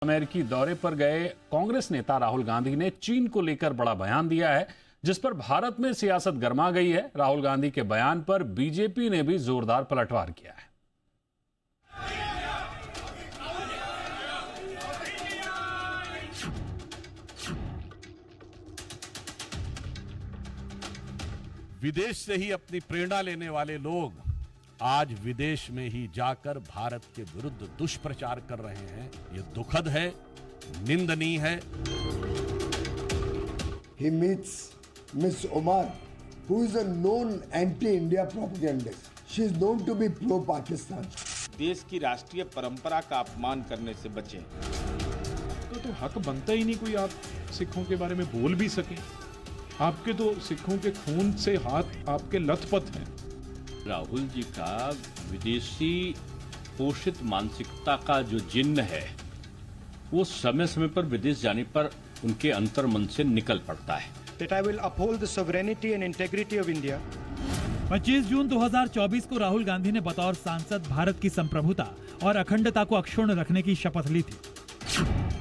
अमेरिकी दौरे पर गए कांग्रेस नेता राहुल गांधी ने चीन को लेकर बड़ा बयान दिया है, जिस पर भारत में सियासत गर्मा गई है। राहुल गांधी के बयान पर बीजेपी ने भी जोरदार पलटवार किया है। विदेश से ही अपनी प्रेरणा लेने वाले लोग आज विदेश में ही जाकर भारत के विरुद्ध दुष्प्रचार कर रहे हैं। ये दुखद है, निंदनीय है। He meets Miss Omar, who is a known anti-India propagandist. She is known to be pro-Pakistan. देश की राष्ट्रीय परंपरा का अपमान करने से बचें। तो हक बनता ही नहीं कोई आप सिखों के बारे में बोल भी सके। आपके तो सिखों के खून से हाथ आपके लथपथ हैं। राहुल जी का विदेशी पोषित मानसिकता का जो जिन्न है वो समय समय पर विदेश जाने पर उनके अंतर्मन से निकल पड़ता है। That I will uphold the sovereignty and integrity of India. 25 जून 2024 को राहुल गांधी ने बतौर सांसद भारत की संप्रभुता और अखंडता को अक्षुण्ण रखने की शपथ ली थी।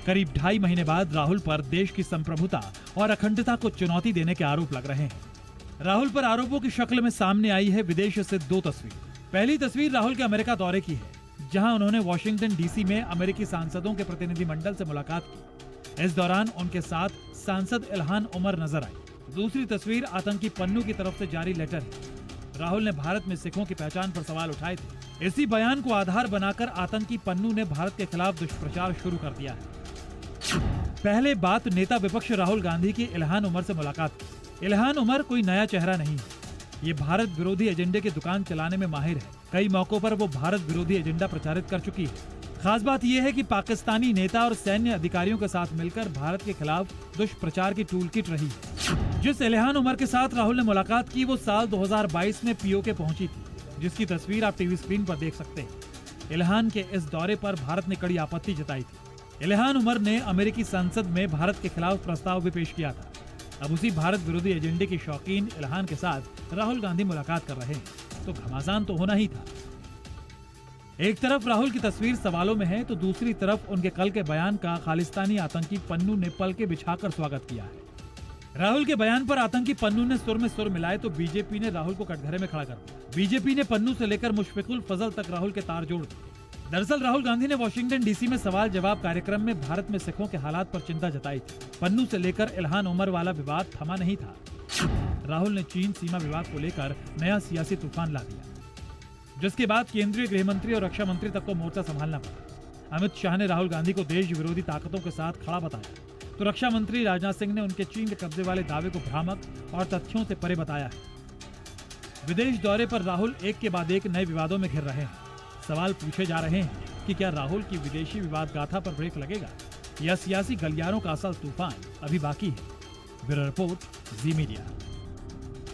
करीब 2.5 महीने बाद राहुल पर देश की संप्रभुता और अखंडता को चुनौती देने के आरोप लग रहे हैं। राहुल पर आरोपों की शक्ल में सामने आई है विदेश से 2 तस्वीर। पहली तस्वीर राहुल के अमेरिका दौरे की है, जहां उन्होंने वॉशिंगटन डीसी में अमेरिकी सांसदों के प्रतिनिधिमंडल से मुलाकात की। इस दौरान उनके साथ सांसद इल्हान उमर नजर आई। दूसरी तस्वीर आतंकी पन्नू की तरफ से जारी लेटर है। राहुल ने भारत में सिखों की पहचान पर सवाल उठाए थे। इसी बयान को आधार बनाकर आतंकी पन्नू ने भारत के खिलाफ दुष्प्रचार शुरू कर दिया है। पहले बात नेता विपक्ष राहुल गांधी की इल्हान उमर से मुलाकात की। इल्हान उमर कोई नया चेहरा नहीं है। ये भारत विरोधी एजेंडे की दुकान चलाने में माहिर है। कई मौकों पर वो भारत विरोधी एजेंडा प्रचारित कर चुकी है। खास बात यह है कि पाकिस्तानी नेता और सैन्य अधिकारियों के साथ मिलकर भारत के खिलाफ दुष्प्रचार की टूलकिट रही है। जिस इल्हान उमर के साथ राहुल ने मुलाकात की वो साल 2022 में पीओके पहुंची थी, जिसकी तस्वीर आप टीवी स्क्रीन पर देख सकते हैं। इल्हान के इस दौरे पर भारत ने कड़ी आपत्ति जताई थी। इल्हान उमर ने अमेरिकी संसद में भारत के खिलाफ प्रस्ताव भी पेश किया था। अब उसी भारत विरोधी एजेंडे की शौकीन इल्हान के साथ राहुल गांधी मुलाकात कर रहे हैं, तो घमासान तो होना ही था। एक तरफ राहुल की तस्वीर सवालों में है, तो दूसरी तरफ उनके कल के बयान का खालिस्तानी आतंकी पन्नू ने पलके बिछाकर स्वागत किया है। राहुल के बयान पर आतंकी पन्नू ने सुर में सुर मिलाए तो बीजेपी ने राहुल को कटघरे में खड़ा कर दिया। बीजेपी ने पन्नू से लेकर मुशफिकुल फजल तक राहुल के तार जोड़ दिए। दरअसल राहुल गांधी ने वॉशिंगटन डीसी में सवाल जवाब कार्यक्रम में भारत में सिखों के हालात पर चिंता जताई थी। पन्नू से लेकर इल्हान उमर वाला विवाद थमा नहीं था। राहुल ने चीन सीमा विवाद को लेकर नया सियासी तूफान ला दिया, जिसके बाद केंद्रीय गृह मंत्री और रक्षा मंत्री तक को मोर्चा संभालना पड़ा। अमित शाह ने राहुल गांधी को देश विरोधी ताकतों के साथ खड़ा बताया, तो रक्षा मंत्री राजनाथ सिंह ने उनके चीन के कब्जे वाले दावे को भ्रामक और तथ्यों से परे बताया है। विदेश दौरे पर राहुल एक के बाद एक नए विवादों में घिर रहे हैं। सवाल पूछे जा रहे हैं कि क्या राहुल की विदेशी विवाद गाथा पर ब्रेक लगेगा या सियासी गलियारों का असल तूफान अभी बाकी है। ब्यूरो रिपोर्ट, जी मीडिया।